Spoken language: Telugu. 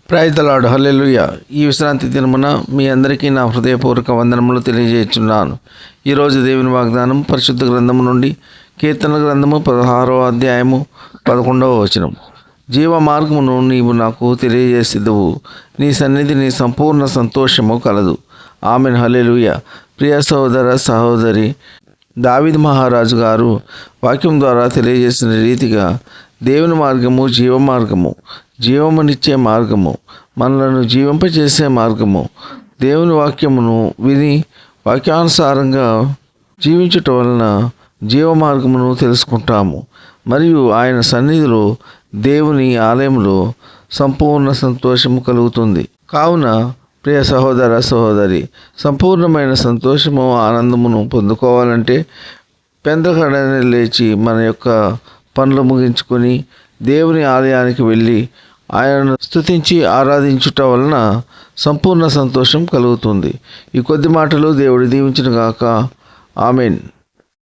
Praise the lord. హల్లెలూయా. ఈ విశ్రాంతి దినమున మీ అందరికీ నా హృదయపూర్వక వందనములు తెలియజేస్తున్నాను. ఈరోజు దేవుని వాగ్దానం పరిశుద్ధ గ్రంథము నుండి కీర్తన గ్రంథము 16వ అధ్యాయము 11వ వచనం. జీవ మార్గమును నీవు నాకు తెలియజేసిదువు, నీ సన్నిధిని సంపూర్ణ సంతోషము కలదు. ఆమెన్. హల్లెలూయా. ప్రియ సహోదర సహోదరి, దావీదు మహారాజు గారు వాక్యం ద్వారా తెలియజేసిన రీతిగా దేవుని మార్గము జీవ మార్గము, జీవమునిచ్చే మార్గము, మనలను జీవింపచేసే మార్గము. దేవుని వాక్యమును విని వాక్యానుసారంగా జీవించటం వలన జీవ మార్గమును తెలుసుకుంటాము. మరియు ఆయన సన్నిధిలో, దేవుని ఆలయంలో సంపూర్ణ సంతోషము కలుగుతుంది. కావున ప్రియ సహోదర సహోదరి, సంపూర్ణమైన సంతోషము ఆనందమును పొందుకోవాలంటే పెందకడనే లేచి మన యొక్క పనులు ముగించుకొని దేవుని ఆలయానికి వెళ్ళి ఆయనను స్తుతించి ఆరాధించుట వలన సంపూర్ణ సంతోషం కలుగుతుంది. ఈ కొద్ది మాటలు దేవుడు దీవించును గాక. ఆమెన్.